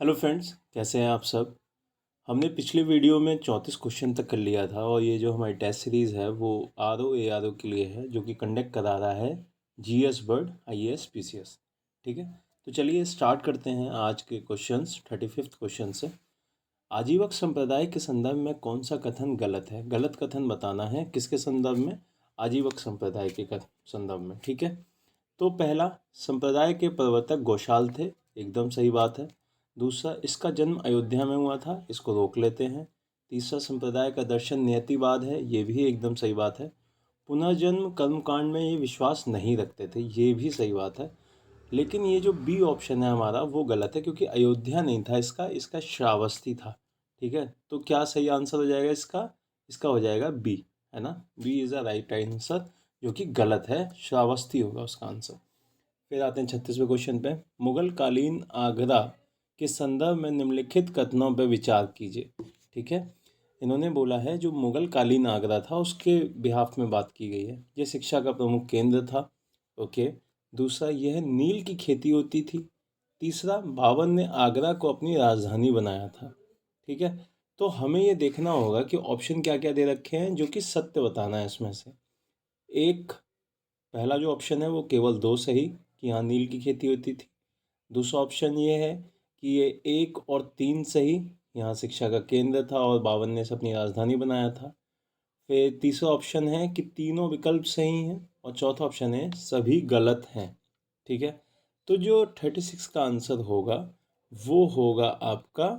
Hello friends, कैसे हैं आप सब। हमने पिछले वीडियो में 34 क्वेश्चन तक कर लिया था और ये जो हमारी टेस्ट सीरीज़ है वो आर ओ के लिए है, जो कि कंडक्ट करा रहा है जीएस बर्ड आईएएस पीसीएस। ठीक है, तो चलिए स्टार्ट करते हैं आज के क्वेश्चंस 35th क्वेश्चन से। आजीवक संप्रदाय के संदर्भ में कौन सा कथन गलत है। गलत कथन बताना है किसके संदर्भ में, आजीवक संप्रदाय के संदर्भ में। ठीक है, तो पहला, संप्रदाय के प्रवर्तक गौशाल थे, एकदम सही बात है। दूसरा, इसका जन्म अयोध्या में हुआ था, इसको रोक लेते हैं। तीसरा, संप्रदाय का दर्शन नियतिवाद है, ये भी एकदम सही बात है। पुनर्जन्म कर्मकांड में ये विश्वास नहीं रखते थे, ये भी सही बात है। लेकिन ये जो बी ऑप्शन है हमारा वो गलत है, क्योंकि अयोध्या नहीं था इसका, इसका श्रावस्ती था। ठीक है, तो क्या सही आंसर हो जाएगा इसका, इसका हो जाएगा बी, है ना। B is a right answer, जो कि गलत है, श्रावस्ती होगा उसका आंसर। फिर आते हैं 36वें क्वेश्चन पे। मुगल कालीन आगरा के संदर्भ में निम्नलिखित कथनों पर विचार कीजिए। ठीक है, इन्होंने बोला है जो मुगल कालीन आगरा था उसके बिहाफ में बात की गई है। ये शिक्षा का प्रमुख केंद्र था। ओके। दूसरा, यह नील की खेती होती थी। तीसरा, बाबर ने आगरा को अपनी राजधानी बनाया था। ठीक है, तो हमें ये देखना होगा कि ऑप्शन क्या क्या दे रखे हैं, जो कि सत्य बताना है इसमें से। एक, पहला जो ऑप्शन है वो केवल दो सही, कि यहाँ नील की खेती होती थी। दूसरा ऑप्शन ये है कि ये एक और तीन सही, यहाँ शिक्षा का केंद्र था और बाबर ने इसे अपनी राजधानी बनाया था। फिर तीसरा ऑप्शन है कि तीनों विकल्प सही हैं, और चौथा ऑप्शन है सभी गलत हैं। ठीक है, तो जो 36 का आंसर होगा वो होगा आपका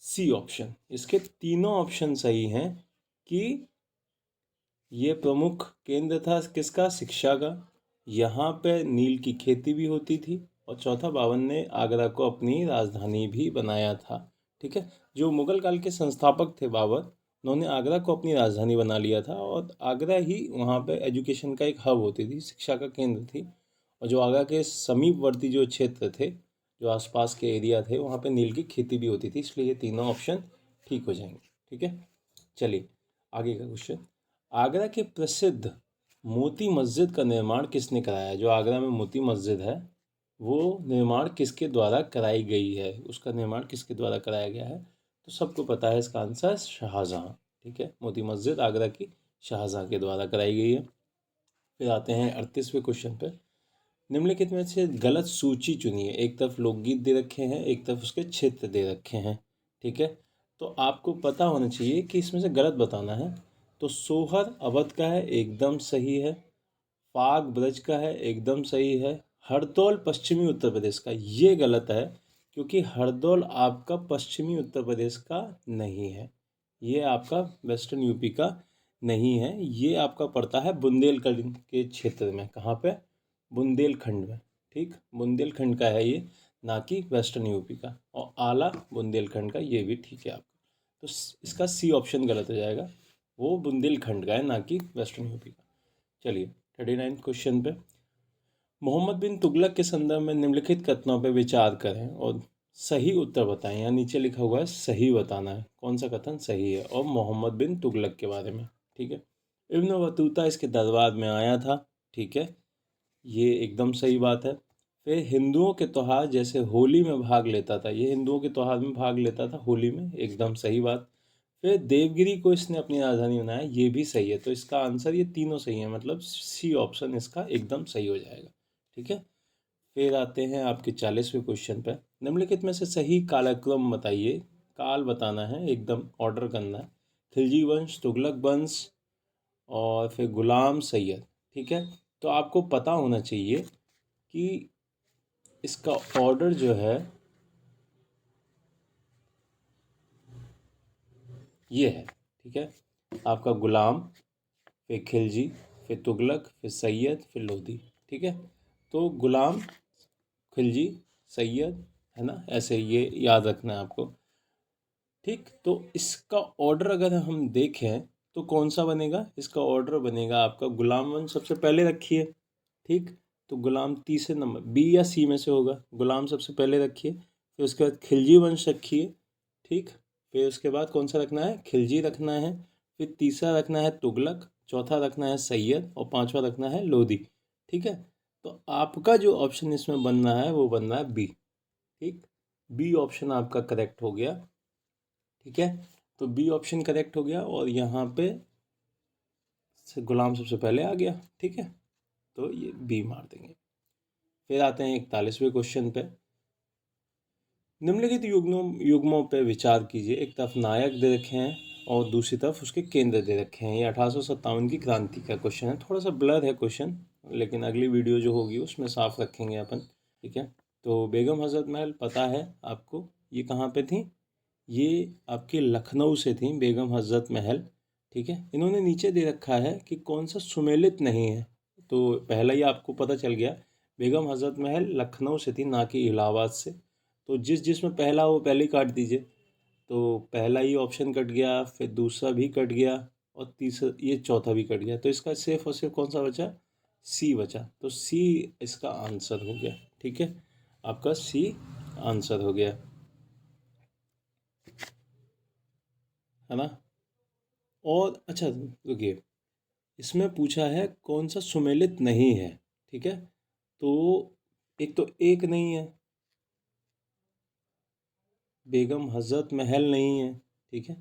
सी ऑप्शन। इसके तीनों ऑप्शन सही हैं कि ये प्रमुख केंद्र था किसका, शिक्षा का, यहाँ पे नील की खेती भी होती थी, और चौथा, बाबर ने आगरा को अपनी राजधानी भी बनाया था। ठीक है, जो मुगल काल के संस्थापक थे बाबर, उन्होंने आगरा को अपनी राजधानी बना लिया था, और आगरा ही वहाँ पे एजुकेशन का एक हब होती थी, शिक्षा का केंद्र थी। और जो आगरा के समीपवर्ती जो क्षेत्र थे, जो आसपास के एरिया थे, वहाँ पे नील की खेती भी होती थी, इसलिए ये तीनों ऑप्शन ठीक हो जाएंगे। ठीक है, चलिए आगे का क्वेश्चन। आगरा के प्रसिद्ध मोती मस्जिद का निर्माण किसने कराया। जो आगरा में मोती मस्जिद है वो निर्माण किसके द्वारा कराई गई है, उसका निर्माण किसके द्वारा कराया गया है, तो सबको पता है इसका आंसर शाहजहाँ। ठीक है, मोती मस्जिद आगरा की शाहजहाँ के द्वारा कराई गई है। फिर आते हैं 38वें क्वेश्चन पे। निम्नलिखित में से गलत सूची चुनिए। एक तरफ लोकगीत दे रखे हैं, एक तरफ उसके क्षेत्र दे रखे हैं। ठीक है, तो आपको पता होना चाहिए कि इसमें से गलत बताना है। तो सोहर अवध का है, एकदम सही है। फाग ब्रज का है, एकदम सही है। हरदौल पश्चिमी उत्तर प्रदेश का, ये गलत है, क्योंकि हरदौल आपका पश्चिमी उत्तर प्रदेश का नहीं है, ये आपका वेस्टर्न यूपी का नहीं है, ये आपका पड़ता है बुंदेलखंड के क्षेत्र में। कहाँ पे, बुंदेलखंड में। ठीक, बुंदेलखंड का है ये, ना कि वेस्टर्न यूपी का। और आला बुंदेलखंड का, ये भी ठीक है आपका। तो इसका सी ऑप्शन गलत हो जाएगा, वो बुंदेलखंड का है, ना कि वेस्टर्न यूपी का। चलिए 39 क्वेश्चन पे। मोहम्मद बिन तुगलक के संदर्भ में निम्नलिखित कथनों पर विचार करें और सही उत्तर बताएं। यहाँ नीचे लिखा हुआ है सही बताना है, कौन सा कथन सही है, और मोहम्मद बिन तुगलक के बारे में। ठीक है, इब्न बतूता इसके दरबार में आया था। ठीक है, ये एकदम सही बात है। फिर हिंदुओं के त्यौहार जैसे होली में भाग लेता था, ये हिंदुओं के त्यौहार में भाग लेता था, होली में, एकदम सही बात। फिर देवगिरी को इसने अपनी राजधानी बनाया, ये भी सही है। तो इसका आंसर ये तीनों सही है, मतलब सी ऑप्शन इसका एकदम सही हो जाएगा। ठीक है, फिर आते हैं आपके 40वें क्वेश्चन पे। निम्नलिखित में से सही कालक्रम बताइए, काल बताना है, एकदम ऑर्डर करना है। खिलजी वंश, तुगलक वंश, और फिर गुलाम सैयद। ठीक है, तो आपको पता होना चाहिए कि इसका ऑर्डर जो है ये है। ठीक है, आपका गुलाम, फिर खिलजी, फिर तुगलक, फिर सैयद, फिर लोधी। ठीक है, तो गुलाम, खिलजी, सैयद, है ना, ऐसे ये याद रखना है आपको। ठीक, तो इसका ऑर्डर अगर हम देखें तो कौन सा बनेगा, इसका ऑर्डर बनेगा आपका गुलाम वंश सबसे पहले रखिए। ठीक, तो गुलाम तीसरे नंबर, बी या सी में से होगा। गुलाम सबसे पहले रखिए, फिर उसके बाद खिलजी वंश रखिए। ठीक, फिर उसके बाद कौन सा रखना है, खिलजी रखना है। फिर तीसरा रखना है तुगलक, चौथा रखना है सैयद, और पांचवा रखना है लोधी। ठीक है, तो आपका जो ऑप्शन इसमें बनना है वो बनना है बी। ठीक, बी ऑप्शन आपका करेक्ट हो गया। ठीक है, तो बी ऑप्शन करेक्ट हो गया और यहाँ पे गुलाम सबसे पहले आ गया। ठीक है, तो ये बी मार देंगे। फिर आते हैं 41वें क्वेश्चन पे। निम्नलिखित युग्मों पे विचार कीजिए। एक तरफ नायक दे रखे हैं और दूसरी तरफ उसके केंद्र दे रखे हैं। ये 1857 की क्रांति का क्वेश्चन है। थोड़ा सा ब्लर है क्वेश्चन, लेकिन अगली वीडियो जो होगी उसमें साफ रखेंगे अपन। ठीक है, तो बेगम हजरत महल पता है आपको, ये कहाँ पे थी? ये आपके लखनऊ से थी बेगम हजरत महल। ठीक है, इन्होंने नीचे दे रखा है कि कौन सा सुमेलित नहीं है, तो पहला ही आपको पता चल गया, बेगम हजरत महल लखनऊ से थी, ना कि इलाहाबाद से। तो जिसमें पहला हो पहले ही काट दीजिए। तो पहला ही ऑप्शन कट गया, फिर दूसरा भी कट गया और तीसरा, ये चौथा भी कट गया। तो इसका सिर्फ और सिर्फ कौन सा बचा? सी बचा। तो सी इसका आंसर हो गया। ठीक है, आपका सी आंसर हो गया, है ना। और अच्छा रुकिए, इसमें पूछा है कौन सा सुमेलित नहीं है। ठीक है, तो एक तो एक नहीं है, बेगम हजरत महल नहीं है। ठीक है,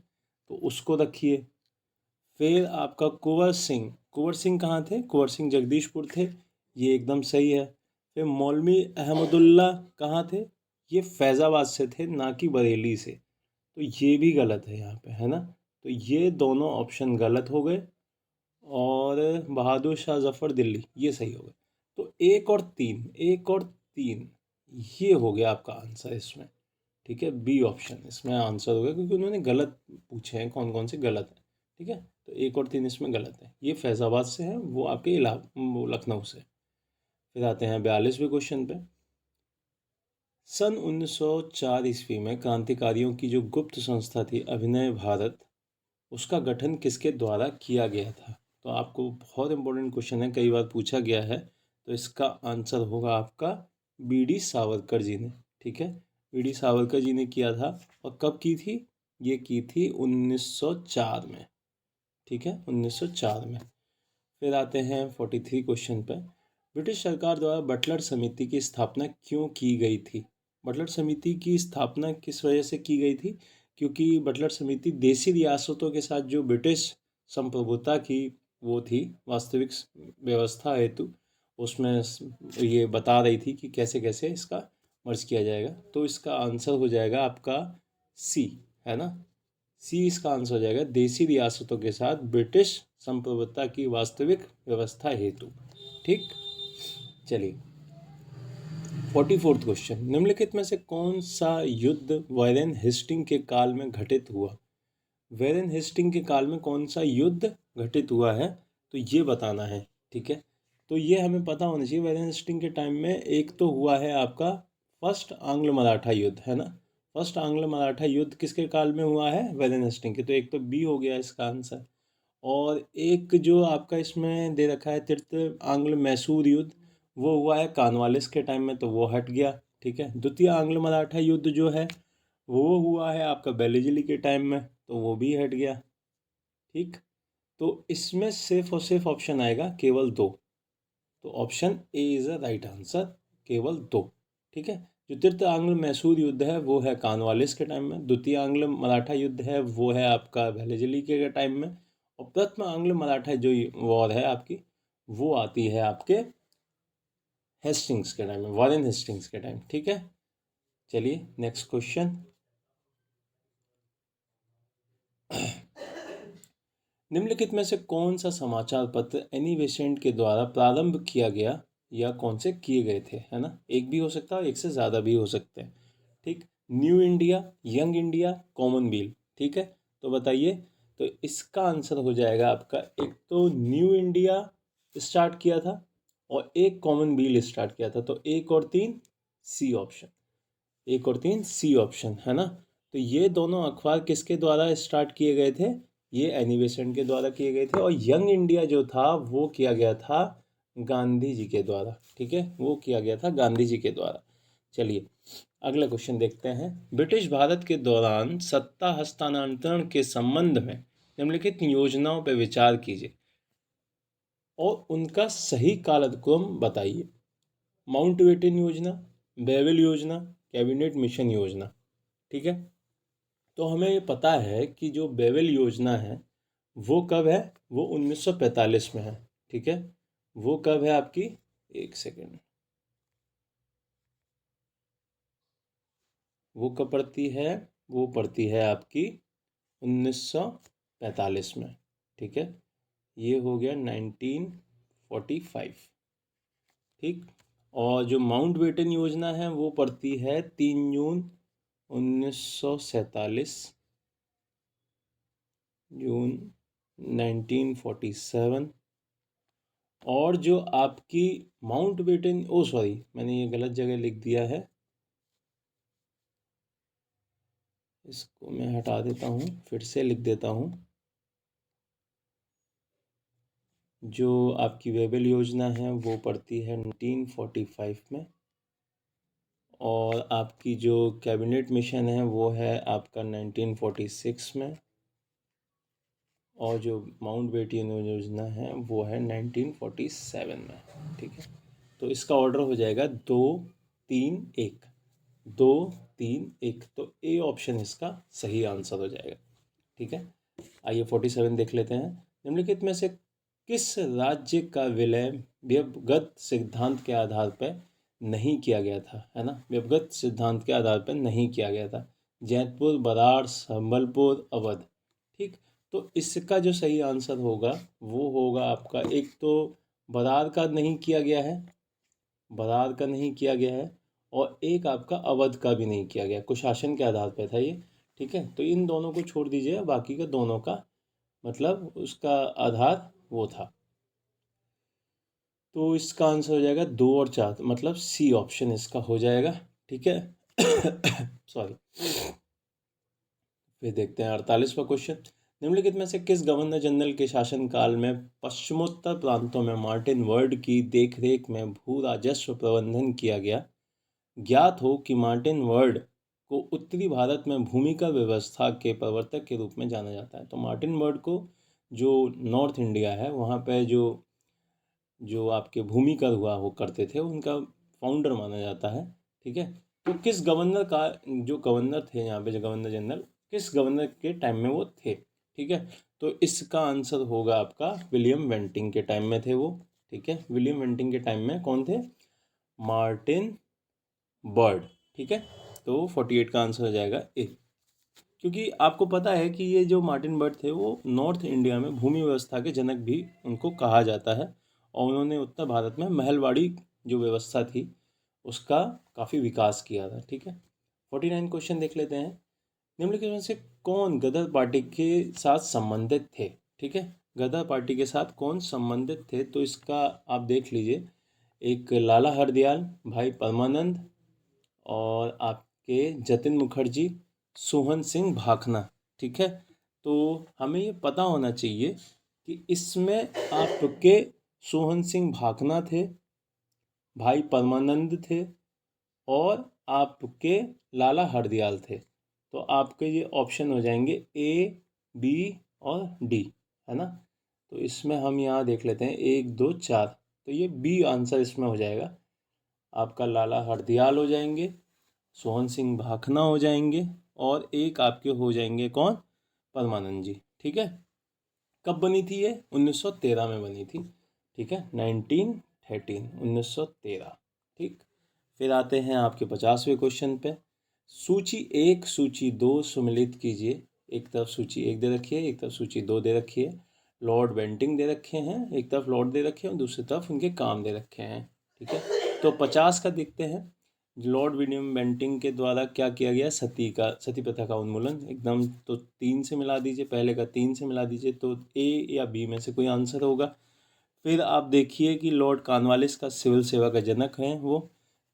तो उसको रखिए। फिर आपका कुंवर सिंह कहाँ थे? कुंवर सिंह जगदीशपुर थे, ये एकदम सही है। फिर मौलवी अहमदुल्ला कहाँ थे? ये फैज़ाबाद से थे, ना कि बरेली से। तो ये भी गलत है यहाँ पे, है ना। तो ये दोनों ऑप्शन गलत हो गए और बहादुर शाह जफ़र दिल्ली ये सही हो गए। तो एक और तीन ये हो गया आपका आंसर इसमें। ठीक है, बी ऑप्शन इसमें आंसर हो गया, क्योंकि उन्होंने गलत पूछे हैं कौन कौन से गलत हैं। ठीक है, तो एक और तीन इसमें गलत है। ये फैज़ाबाद से है, वो आपके वो लखनऊ से। फिर आते हैं 42वें क्वेश्चन पे। सन 1904 ईस्वी में क्रांतिकारियों की जो गुप्त संस्था थी अभिनव भारत, उसका गठन किसके द्वारा किया गया था? तो आपको बहुत इंपॉर्टेंट क्वेश्चन है, कई बार पूछा गया है। तो इसका आंसर होगा आपका बी डी सावरकर जी ने। ठीक है, बी डी सावरकर जी ने किया था। और कब की थी? ये की थी 1904 में। ठीक है, 1904 में। फिर आते हैं 43 क्वेश्चन पे। ब्रिटिश सरकार द्वारा बटलर समिति की स्थापना क्यों की गई थी? बटलर समिति की स्थापना किस वजह से की गई थी? क्योंकि बटलर समिति देसी रियासतों के साथ जो ब्रिटिश संप्रभुता की वो थी वास्तविक व्यवस्था हेतु, उसमें ये बता रही थी कि कैसे कैसे इसका मर्ज किया जाएगा। तो इसका आंसर हो जाएगा आपका सी, है ना। सी इसका आंसर हो जाएगा, देसी रियासतों के साथ ब्रिटिश संप्रभुता की वास्तविक व्यवस्था हेतु। ठीक, चलिए 44वां क्वेश्चन। निम्नलिखित में से कौन सा युद्ध वॉरेन हेस्टिंग के काल में घटित हुआ? वॉरेन हेस्टिंग के काल में कौन सा युद्ध घटित हुआ है, तो ये बताना है। ठीक है, तो ये हमें पता होना चाहिए। वॉरेन हेस्टिंग के टाइम में एक तो हुआ है आपका फर्स्ट आंग्ल मराठा युद्ध, है ना। फर्स्ट आंग्ल मराठा युद्ध किसके काल में हुआ है? वॉरेन हेस्टिंग के। तो एक तो बी हो गया इसका आंसर। और एक जो आपका इसमें दे रखा है तृतीय आंग्ल मैसूर युद्ध, वो हुआ है कॉर्नवालिस के टाइम में, तो वो हट गया। ठीक है, द्वितीय आंग्ल मराठा युद्ध जो है वो हुआ है आपका बेलीजली के टाइम में, तो वो भी हट गया। ठीक, तो इसमें सिर्फ और सिर्फ ऑप्शन आएगा केवल दो। तो option A is a right answer, केवल दो। ठीक है, जो तृतीय आंग्ल मैसूर युद्ध है वो है कॉर्नवालिस के टाइम में, द्वितीय आंग्ल मराठा युद्ध है वो है आपका बेलीजली के टाइम में, और प्रथम आंग्ल मराठा जो वॉर है आपकी वो आती है आपके हेस्टिंग्स के टाइम में, वॉरेन हेस्टिंग्स के टाइम। ठीक है, चलिए नेक्स्ट क्वेश्चन। निम्नलिखित में से कौन सा समाचार पत्र एनी बेसेंट के द्वारा प्रारंभ किया गया या कौन से किए गए थे, है ना। एक भी हो सकता है और एक से ज़्यादा भी हो सकते हैं। ठीक, new India, young India, Commonwealth. ठीक है, तो बताइए। तो इसका आंसर हो जाएगा आपका, एक तो न्यू इंडिया स्टार्ट किया था और एक कॉमनवेल्थ स्टार्ट किया था। तो एक और तीन सी ऑप्शन, एक और तीन सी ऑप्शन, है ना। तो ये दोनों अखबार किसके द्वारा स्टार्ट किए गए थे? ये एनी बेसेंट के द्वारा किए गए थे। और यंग इंडिया जो था वो किया गया था गांधी जी के द्वारा। ठीक है, वो किया गया था गांधी जी के द्वारा। चलिए अगला क्वेश्चन देखते हैं। ब्रिटिश भारत के दौरान सत्ता हस्तांतरण के संबंध में निम्नलिखित योजनाओं पर विचार कीजिए और उनका सही कालक्रम बताइए। माउंटबेटन योजना, बेविल योजना, कैबिनेट मिशन योजना, ठीक है। तो हमें ये पता है कि जो बेबल योजना है वो कब है, वो 1945 में है, ठीक है। वो कब है आपकी, एक सेकेंड, वो कब पड़ती है, वो पड़ती है आपकी 1945 में, ठीक है। ये हो गया 1945, ठीक। और जो माउंट बेटन योजना है वो पड़ती है 3 जून 1947, जून 1947। और जो आपकी माउंट बेटन, ओ सॉरी मैंने ये गलत जगह लिख दिया है, इसको मैं हटा देता हूँ, फिर से लिख देता हूँ। जो आपकी वेबल योजना है वो पड़ती है 1945 में, और आपकी जो कैबिनेट मिशन है वो है आपका 1946 में, और जो माउंट बेटन योजना है वो है 1947 में, ठीक है। तो इसका ऑर्डर हो जाएगा 2-3-1, 2-3-1, तो ए ऑप्शन इसका सही आंसर हो जाएगा, ठीक है। आइए 47 देख लेते हैं। निम्नलिखित में से किस राज्य का विलय व्यवगत सिद्धांत के आधार पर नहीं किया गया था, है ना, व्यवगत सिद्धांत के आधार पर नहीं किया गया था। जैतपुर, बराड़, संबलपुर, अवध, ठीक। तो इसका जो सही आंसर होगा वो होगा आपका, एक तो बराड़ का नहीं किया गया है, बराड़ का नहीं किया गया है, और एक आपका अवध का भी नहीं किया गया, कुशासन के आधार पर था ये, ठीक है। तो इन दोनों को छोड़ दीजिए, बाकी का दोनों का मतलब उसका आधार वो था। तो इसका आंसर हो जाएगा 2 और 4, मतलब सी ऑप्शन इसका हो जाएगा, ठीक है। सॉरी। फिर देखते हैं 48वां क्वेश्चन। निम्नलिखित में से किस गवर्नर जनरल के शासनकाल में पश्चिमोत्तर प्रांतों में मार्टिन वर्ड की देखरेख में भू राजस्व प्रबंधन किया गया। ज्ञात हो कि मार्टिन वर्ड को उत्तरी भारत में भूमि का व्यवस्था के प्रवर्तक के रूप में जाना जाता है। तो मार्टिन वर्ड को जो नॉर्थ इंडिया है वहाँ पे जो जो आपके भूमि कर हुआ वो करते थे, उनका फाउंडर माना जाता है, ठीक है। तो किस गवर्नर का, जो गवर्नर थे यहाँ पे, जो गवर्नर जनरल, किस गवर्नर के टाइम में वो थे, ठीक है। तो इसका आंसर होगा आपका विलियम बेंटिंक के टाइम में थे वो, ठीक है। विलियम बेंटिंक के टाइम में कौन थे, मार्टिन बर्ड, ठीक है। तो 48 का आंसर हो जाएगा ए, क्योंकि आपको पता है कि ये जो मार्टिन बर्ड थे वो नॉर्थ इंडिया में भूमि व्यवस्था के जनक भी उनको कहा जाता है, और उन्होंने उत्तर भारत में महलवाड़ी जो व्यवस्था थी उसका काफ़ी विकास किया था, ठीक है। 49 क्वेश्चन देख लेते हैं। निम्नलिखित में से कौन गदर पार्टी के साथ संबंधित थे, ठीक है। गदर पार्टी के साथ कौन संबंधित थे, तो इसका आप देख लीजिए, एक लाला हरदयाल, भाई परमानंद, और आपके जतिन मुखर्जी, सोहन सिंह भाखना, ठीक है। तो हमें ये पता होना चाहिए कि इसमें आपके सोहन सिंह भाखना थे, भाई परमानंद थे, और आपके लाला हरदयाल थे। तो आपके ये ऑप्शन हो जाएंगे ए, बी और डी, है ना। तो इसमें हम यहाँ देख लेते हैं 1, 2, 4, तो ये बी आंसर इसमें हो जाएगा। आपका लाला हरदयाल हो जाएंगे, सोहन सिंह भाखना हो जाएंगे, और एक आपके हो जाएंगे कौन, परमानंद जी, ठीक है। कब बनी थी ये, 1913 में बनी थी, ठीक है, 1913, ठीक। फिर आते हैं आपके 50वें क्वेश्चन पे। सूची 1 सूची 2 सुमिलित कीजिए। एक तरफ सूची 1 दे रखी है, एक तरफ सूची 2 दे रखी है। लॉर्ड बेंटिंक दे रखे हैं, एक तरफ लॉर्ड दे रखे हैं और दूसरी तरफ उनके काम दे रखे हैं, ठीक है। तो 50 का देखते हैं। लॉर्ड विलियम बेंटिंक के द्वारा क्या किया गया, सती प्रथा का उन्मूलन, एकदम। तो 3 से मिला दीजिए, पहले का 3 से मिला दीजिए, तो ए या बी में से कोई आंसर होगा। फिर आप देखिए कि लॉर्ड कॉर्नवालिस का सिविल सेवा का जनक हैं वो,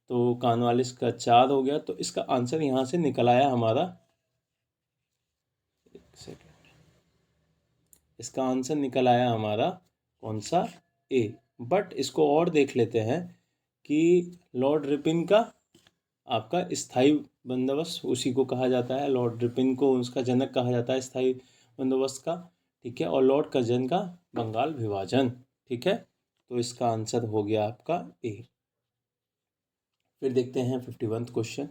तो कॉर्नवालिस का 4 हो गया। तो इसका आंसर यहाँ से निकल आया हमारा, एक सेकेंड, इसका आंसर निकल आया हमारा कौन सा, ए। बट इसको और देख लेते हैं कि लॉर्ड रिपिन का आपका स्थायी बंदोबस्त, उसी को कहा जाता है, लॉर्ड रिपिन को उसका जनक कहा जाता है स्थायी बंदोबस्त का, ठीक है। और लॉर्ड कर्जन का बंगाल विभाजन, ठीक है। तो इसका आंसर हो गया आपका ए। फिर देखते हैं 51 क्वेश्चन।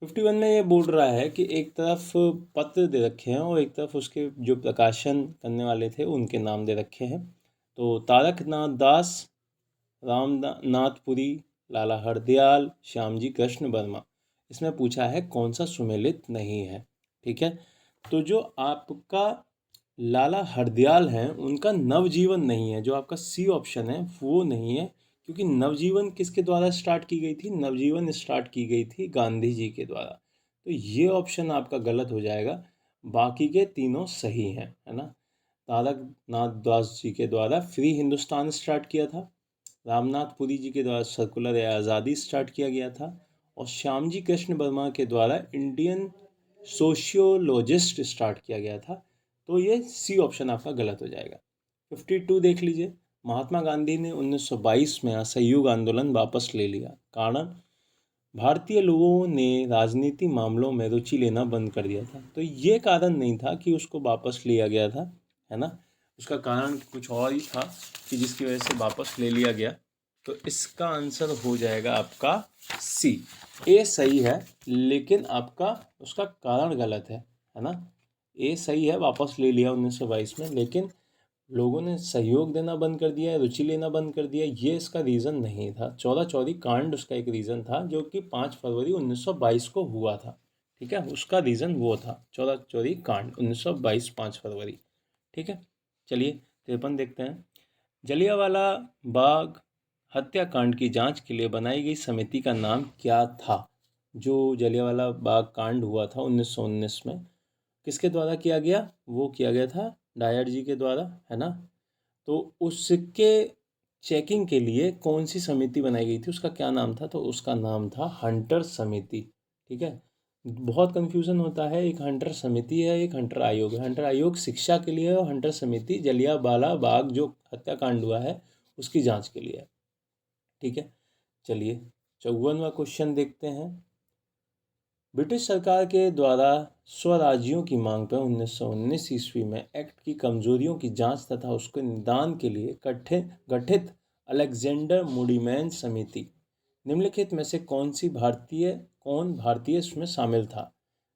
51 में ये बोल रहा है कि एक तरफ पत्र दे रखे हैं और एक तरफ उसके जो प्रकाशन करने वाले थे उनके नाम दे रखे हैं। तो तारकनाथ दास, रामनाथपुरी, लाला हरदयाल, श्यामजी कृष्ण वर्मा। इसमें पूछा है कौन सा सुमेलित नहीं है। ठीक है, तो जो आपका लाला हरदयाल हैं उनका नवजीवन नहीं है, जो आपका सी ऑप्शन है वो नहीं है, क्योंकि नवजीवन किसके द्वारा स्टार्ट की गई थी? नवजीवन स्टार्ट की गई थी गांधी जी के द्वारा। तो ये ऑप्शन आपका गलत हो जाएगा, बाकी के तीनों सही हैं, है ना। तारकनाथ दास जी के द्वारा फ्री हिंदुस्तान स्टार्ट किया था, रामनाथपुरी जी के द्वारा सर्कुलर आज़ादी स्टार्ट किया गया था, और श्यामजी कृष्ण वर्मा के द्वारा इंडियन सोशियोलॉजिस्ट स्टार्ट किया गया था। तो ये सी ऑप्शन आपका गलत हो जाएगा। 52 देख लीजिए, महात्मा गांधी ने 1922 में असहयोग आंदोलन वापस ले लिया, कारण भारतीय लोगों ने राजनीति मामलों में रुचि लेना बंद कर दिया था। तो ये कारण नहीं था कि उसको वापस लिया गया था, है ना, उसका कारण कुछ और ही था कि जिसकी वजह से वापस ले लिया गया। तो इसका आंसर हो जाएगा आपका सी। ए सही है लेकिन आपका उसका कारण गलत है ना। ए सही है, वापस ले लिया 1922 में, लेकिन लोगों ने सहयोग देना बंद कर दिया, रुचि लेना बंद कर दिया, ये इसका रीज़न नहीं था। चौदह चौरी कांड उसका एक रीज़न था, जो कि 5 फरवरी 1922 को हुआ था। ठीक है, उसका रीज़न वो था, चौदह चौरी कांड 1922 5 फरवरी। ठीक है, चलिए 53 देखते हैं। जलियांवाला बाग हत्याकांड की जांच के लिए बनाई गई समिति का नाम क्या था? जो जलियांवाला बाग कांड हुआ था 1919 में, किसके द्वारा किया गया? वो किया गया था डायर जी के द्वारा, है ना। तो उसके चेकिंग के लिए कौन सी समिति बनाई गई थी, उसका क्या नाम था? तो उसका नाम था हंटर समिति। ठीक है, बहुत कंफ्यूजन होता है, एक हंटर समिति है, एक हंटर आयोग है। हंटर आयोग शिक्षा के लिए है और हंटर समिति जलियांवाला बाग जो हत्याकांड हुआ है उसकी जांच के लिए है। ठीक है, चलिए 54वां क्वेश्चन देखते हैं। ब्रिटिश सरकार के द्वारा स्वराज्यों की मांग पर 1919 ईस्वी में एक्ट की कमजोरियों की जांच तथा उसके निदान के लिए गठित अलेक्जेंडर मूडीमैन समिति निम्नलिखित में से कौन भारतीय इसमें शामिल था?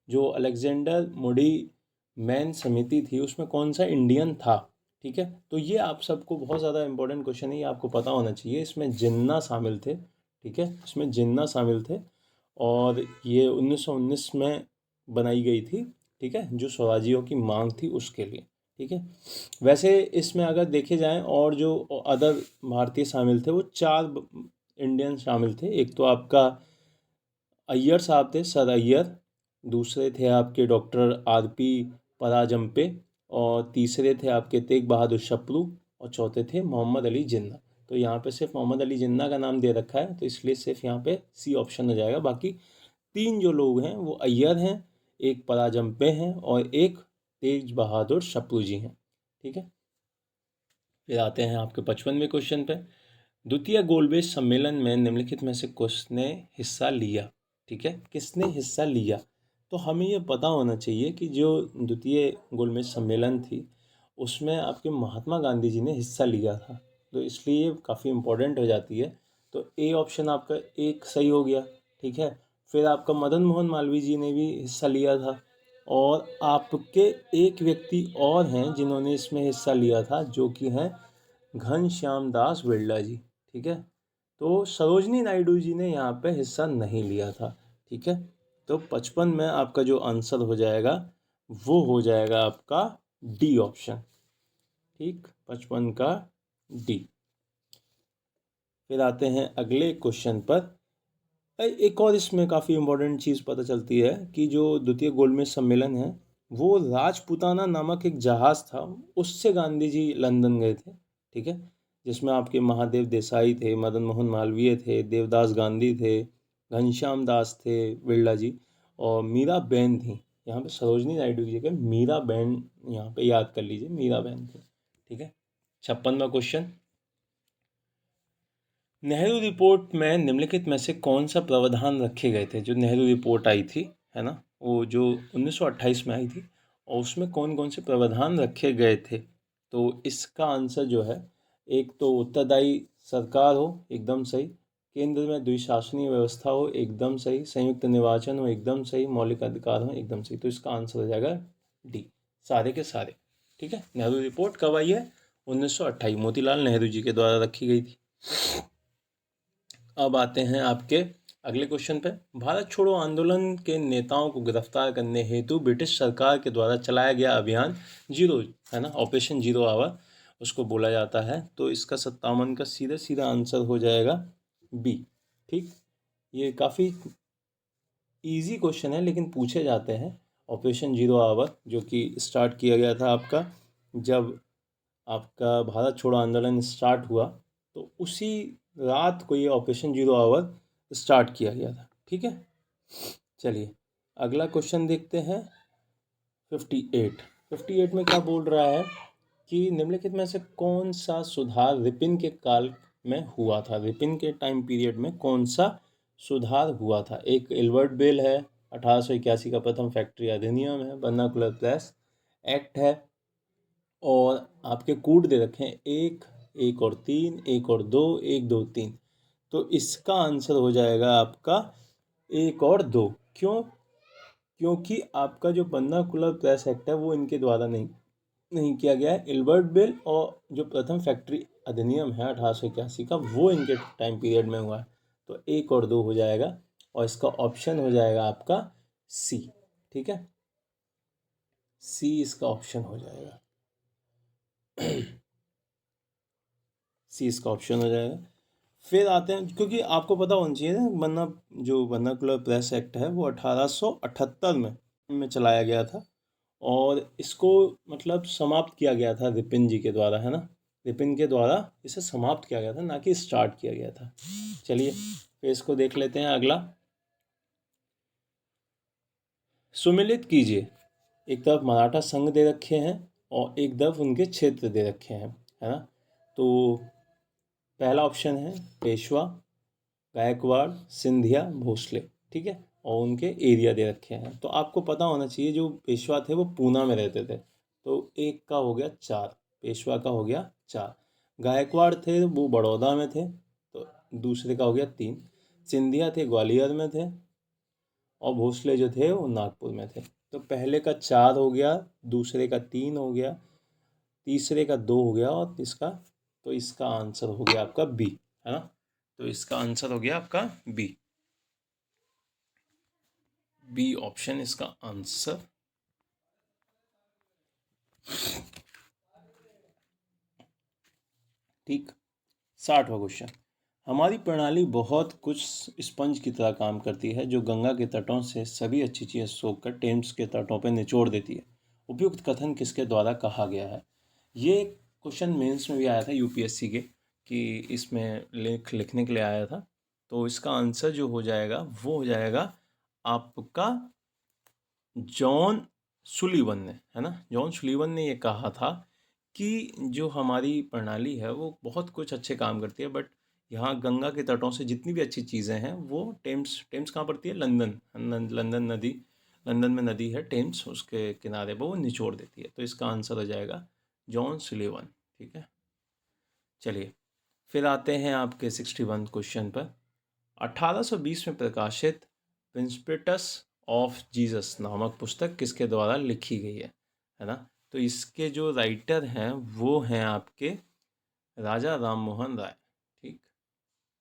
जो अलेक्जेंडर मूडी मैन समिति थी उसमें कौन सा इंडियन था? ठीक है, तो ये आप सबको बहुत ज़्यादा इंपॉर्टेंट क्वेश्चन है, ये आपको पता होना चाहिए। इसमें जिन्ना शामिल थे, ठीक है, इसमें जिन्ना शामिल थे, और ये 1919 में बनाई गई थी। ठीक है, जो स्वराज्यों की मांग थी उसके लिए। ठीक है, वैसे इसमें अगर देखे जाएं और जो अदर भारतीय शामिल थे वो 4 इंडियन शामिल थे। एक तो आपका अय्यर साहब थे, सर अय्यर। दूसरे थे आपके डॉक्टर आर.पी. पराजम्पे, और तीसरे थे आपके तेग बहादुर शपरू, और चौथे थे मोहम्मद अली जिन्ना। तो यहाँ पे सिर्फ मोहम्मद अली जिन्ना का नाम दे रखा है, तो इसलिए सिर्फ यहाँ पे सी ऑप्शन हो जाएगा। बाकी 3 जो लोग हैं वो अय्यर हैं, एक पराजम्पे हैं, और एक तेज बहादुर शपरू जी हैं। ठीक है, फिर आते हैं आपके 55वें क्वेश्चन पे। द्वितीय गोलमेज सम्मेलन में निम्नलिखित में से किसने हिस्सा लिया? ठीक है, किसने हिस्सा लिया? तो हमें ये पता होना चाहिए कि जो द्वितीय गोलमेज सम्मेलन थी उसमें आपके महात्मा गांधी जी ने हिस्सा लिया था, तो इसलिए काफ़ी इम्पोर्टेंट हो जाती है। तो ए ऑप्शन आपका एक सही हो गया। ठीक है, फिर आपका मदन मोहन मालवीय जी ने भी हिस्सा लिया था, और आपके एक व्यक्ति और हैं जिन्होंने इसमें हिस्सा लिया था, जो कि हैं घनश्याम दास बिरला जी। ठीक है, तो सरोजनी नायडू जी ने यहाँ पे हिस्सा नहीं लिया था। ठीक है, तो 55 में आपका जो आंसर हो जाएगा वो हो जाएगा आपका डी ऑप्शन। ठीक, 55 का डी। फिर आते हैं अगले क्वेश्चन पर। एक और इसमें काफ़ी इम्पोर्टेंट चीज़ पता चलती है कि जो द्वितीय गोलमेज सम्मेलन है वो राजपुताना नामक एक जहाज़ था, उससे गांधी जी लंदन गए थे। ठीक है, जिसमें आपके महादेव देसाई थे, मदन मोहन मालवीय थे, देवदास गांधी थे, घनश्याम दास थे बिरला जी, और मीरा बहन थी। यहाँ पे सरोजनी नायडू की जगह मीरा बहन यहाँ पे याद कर लीजिए, मीरा बहन थी। ठीक है, 56वां क्वेश्चन। नेहरू रिपोर्ट में निम्नलिखित में से कौन सा प्रावधान रखे गए थे? जो नेहरू रिपोर्ट आई थी, है ना, वो जो 1928 में आई थी, और उसमें कौन कौन से प्रावधान रखे गए थे? तो इसका आंसर जो है, एक तो उत्तरदायी सरकार हो, एकदम सही। केंद्र में द्विशासनीय व्यवस्था हो, एकदम सही। संयुक्त निर्वाचन हो, एकदम सही। मौलिक अधिकार हो, एकदम सही। तो इसका आंसर हो जाएगा डी, सारे के सारे। ठीक है। नेहरू रिपोर्ट कब आई है? 1928, मोतीलाल नेहरू जी के द्वारा रखी गई थी। अब आते हैं आपके अगले क्वेश्चन पे। भारत छोड़ो आंदोलन के नेताओं को गिरफ्तार करने हेतु ब्रिटिश सरकार के द्वारा चलाया गया अभियान जीरो, है ना, ऑपरेशन जीरो आवर उसको बोला जाता है। तो इसका 57 का सीधा सीधा आंसर हो जाएगा बी। ठीक, ये काफ़ी इजी क्वेश्चन है लेकिन पूछे जाते हैं। ऑपरेशन जीरो आवर जो कि स्टार्ट किया गया था आपका जब आपका भारत छोड़ो आंदोलन स्टार्ट हुआ, तो उसी रात को ये ऑपरेशन जीरो आवर स्टार्ट किया गया था। ठीक है, चलिए अगला क्वेश्चन देखते हैं। 58 में क्या बोल रहा है कि निम्नलिखित में से कौन सा सुधार विपिन के काल में हुआ था? विपिन के टाइम पीरियड में कौन सा सुधार हुआ था? एक एल्बर्ट बेल है, 1881 का प्रथम फैक्ट्री अधिनियम है, वर्नाकुलर प्रेस एक्ट है, और आपके कूट दे रखे हैं एक, एक और तीन, एक और दो, एक दो तीन। तो इसका आंसर हो जाएगा आपका एक और दो। क्यों? क्योंकि आपका जो वर्नाकुलर प्रेस एक्ट है वो इनके द्वारा नहीं किया गया है। एल्बर्ट बेल और जो प्रथम फैक्ट्री अधिनियम है 1881 का, वो इनके टाइम पीरियड में हुआ है। तो एक और दो हो जाएगा, और इसका ऑप्शन हो जाएगा आपका सी। ठीक है, सी इसका ऑप्शन हो जाएगा। सी इसका ऑप्शन हो जाएगा। फिर आते हैं, क्योंकि आपको पता होना चाहिए ना, वर्नाकुलर प्रेस एक्ट है वो 1878 में चलाया गया था, और इसको मतलब समाप्त किया गया था विपिन जी के द्वारा, है ना। विपिन के द्वारा इसे समाप्त किया गया था, ना कि स्टार्ट किया गया था। चलिए फिर इसको देख लेते हैं अगला। सुमिलित कीजिए, एक तरफ मराठा संघ दे रखे हैं और एक तरफ उनके क्षेत्र दे रखे हैं, है ना। तो पहला ऑप्शन है पेशवा, गायकवाड़, सिंधिया, भोसले। ठीक है, और उनके एरिया दे रखे हैं। तो आपको पता होना चाहिए जो पेशवा थे वो पूना में रहते थे, तो एक का हो गया 4, पेशवा का हो गया 4। गायकवाड़ थे वो बड़ौदा में थे, तो दूसरे का हो गया 3। सिंधिया थे ग्वालियर में थे, और भोसले जो थे वो नागपुर में थे। तो पहले का 4 हो गया, दूसरे का 3 हो गया, तीसरे का 2 हो गया, और इसका, तो इसका आंसर हो गया आपका बी, है ना। तो इसका आंसर हो गया आपका बी। बी ऑप्शन इसका आंसर। ठीक, 60वां क्वेश्चन। हमारी प्रणाली बहुत कुछ स्पंज की तरह काम करती है जो गंगा के तटों से सभी अच्छी चीज़ें सोखकर टेम्स के तटों पर निचोड़ देती है। उपयुक्त कथन किसके द्वारा कहा गया है? ये क्वेश्चन मेंस में भी आया था यूपीएससी के, कि इसमें लिखने के लिए आया था। तो इसका आंसर जो हो जाएगा वो हो जाएगा आपका जॉन सुलीवन ने, है ना। जॉन सुलीवन ने ये कहा था कि जो हमारी प्रणाली है वो बहुत कुछ अच्छे काम करती है, बट यहाँ गंगा के तटों से जितनी भी अच्छी चीज़ें हैं वो टेम्स कहाँ पड़ती है? लंदन नदी, लंदन में नदी है टेम्स, उसके किनारे पर वो निचोड़ देती है। तो इसका आंसर हो जाएगा जॉन सुलीवन। ठीक है, चलिए फिर आते हैं आपके 61 क्वेश्चन पर। 1820 में प्रकाशित प्रिंस्पिटस ऑफ जीसस नामक पुस्तक किसके द्वारा लिखी गई है ना। तो इसके जो राइटर हैं वो हैं आपके राजा राम मोहन राय। ठीक,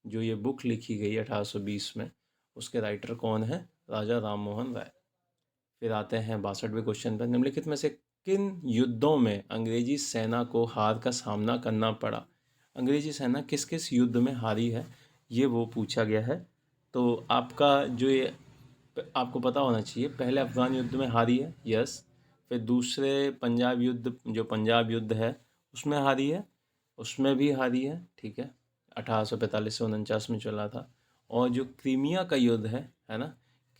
जो ये बुक लिखी गई 1820 में, उसके राइटर कौन है? राजा राम मोहन राय। फिर आते हैं 62वें क्वेश्चन पर। निम्नलिखित में से किन युद्धों में अंग्रेजी सेना को हार का सामना करना पड़ा? अंग्रेजी सेना किस किस युद्ध में हारी है, ये वो पूछा गया है। तो आपका जो ये आपको पता होना चाहिए, पहले अफगान युद्ध में हारी है, यस। फिर दूसरे पंजाब युद्ध, जो पंजाब युद्ध है उसमें हारी है, उसमें भी हारी है। ठीक है, 1845 से 49 में चला था। और जो क्रीमिया का युद्ध है ना,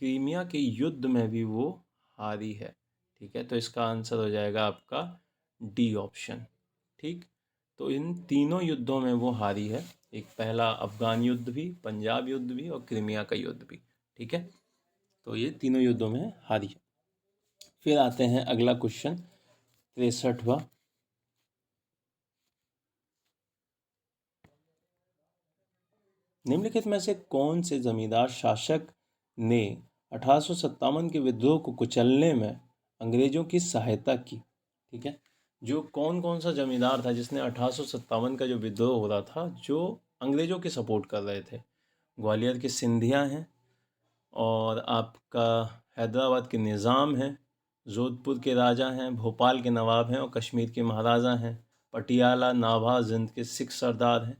क्रीमिया के युद्ध में भी वो हारी है। ठीक है, तो इसका आंसर हो जाएगा आपका डी ऑप्शन। ठीक, तो इन तीनों युद्धों में वो हारी है, एक पहला अफगान युद्ध भी, पंजाब युद्ध भी, और क्रीमिया का युद्ध भी। ठीक है, तो ये तीनों युद्धों में हारी है। फिर आते हैं अगला क्वेश्चन 63वां। निम्नलिखित में से कौन से जमींदार शासक ने 1857 के विद्रोह को कुचलने में अंग्रेजों की सहायता की? ठीक है, जो कौन कौन सा जमींदार था जिसने 1857 का जो विद्रोह हो रहा था जो अंग्रेजों की सपोर्ट कर रहे थे? ग्वालियर के सिंधिया हैं, और आपका हैदराबाद के निज़ाम हैं, जोधपुर के राजा हैं, भोपाल के नवाब हैं और कश्मीर के महाराजा हैं, पटियाला, नाभा, जिंद के सिख सरदार हैं।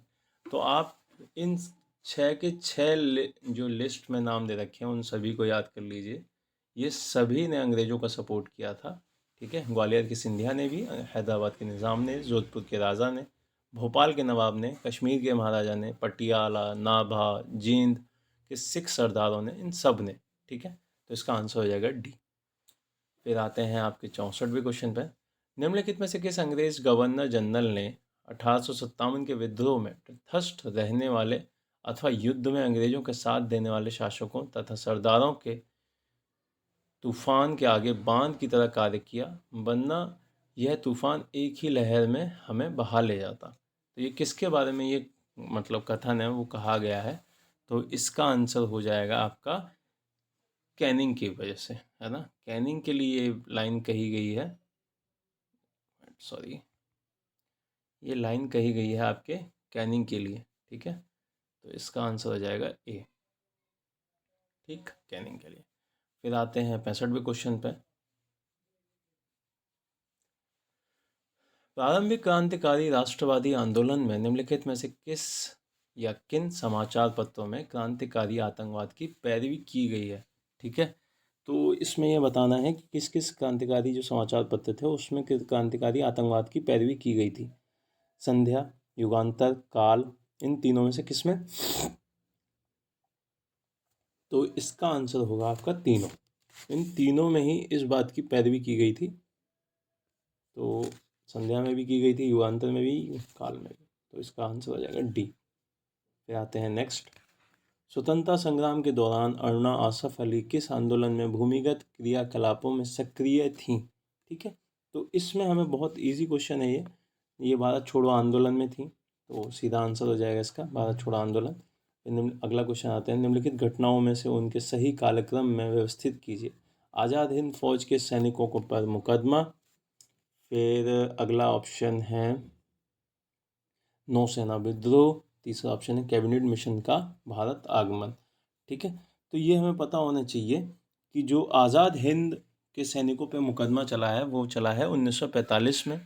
तो आप इन छः के छः जो लिस्ट में नाम दे रखे हैं उन सभी को याद कर लीजिए। ये सभी ने अंग्रेज़ों का सपोर्ट किया था। ठीक है, ग्वालियर के सिंधिया ने भी, हैदराबाद के निज़ाम ने, जोधपुर के राजा ने, भोपाल के नवाब ने, कश्मीर के महाराजा ने, पटियाला, नाभा, जींद के सिख सरदारों ने, इन सब ने। ठीक है, तो इसका आंसर हो जाएगा डी। फिर आते हैं आपके 64वें क्वेश्चन पर। निम्नलिखित में से किस अंग्रेज गवर्नर जनरल ने 1857 के विद्रोह में तटस्थ रहने वाले अथवा युद्ध में अंग्रेजों के साथ देने वाले शासकों तथा सरदारों के तूफान के आगे बांध की तरह कार्य किया, वरना यह तूफान एक ही लहर में हमें बहा ले जाता? तो ये किसके बारे में ये मतलब कथन है वो कहा गया है? तो इसका आंसर हो जाएगा आपका कैनिंग की वजह से, है ना। कैनिंग के लिए ये लाइन कही गई है, सॉरी, ये लाइन कही गई है आपके कैनिंग के लिए। ठीक है, तो इसका आंसर हो जाएगा ए। ठीक, कैनिंग के लिए। फिर आते हैं 65वें क्वेश्चन पे। प्रारंभिक क्रांतिकारी राष्ट्रवादी आंदोलन में निम्नलिखित में से किस या किन समाचार पत्रों में क्रांतिकारी आतंकवाद की पैरवी की गई है? ठीक है, तो इसमें यह बताना है कि किस किस क्रांतिकारी जो समाचार पत्र थे उसमें क्रांतिकारी आतंकवाद की पैरवी की गई थी। संध्या, युगांतर, काल, इन तीनों में से किसमें? तो इसका आंसर होगा आपका तीनों। इन तीनों में ही इस बात की पैरवी की गई थी। तो संध्या में भी की गई थी, युगांतर में भी, काल में भी। तो इसका आंसर हो जाएगा डी। फिर आते हैं नेक्स्ट। स्वतंत्रता संग्राम के दौरान अरुणा आसफ अली किस आंदोलन में भूमिगत क्रियाकलापों में सक्रिय थीं? ठीक है, तो इसमें हमें बहुत इजी क्वेश्चन है ये भारत छोड़ो आंदोलन में थी, तो सीधा आंसर हो जाएगा इसका भारत छोड़ो आंदोलन। अगला क्वेश्चन आते हैं, निम्नलिखित घटनाओं में से उनके सही कालक्रम में व्यवस्थित कीजिए। आज़ाद हिंद फौज के सैनिकों को पर मुकदमा। फिर अगला ऑप्शन है नौसेना विद्रोह। तीसरा ऑप्शन है कैबिनेट मिशन का भारत आगमन। ठीक है, तो ये हमें पता होना चाहिए कि जो आज़ाद हिंद के सैनिकों पे मुकदमा चला है वो चला है 1945 में।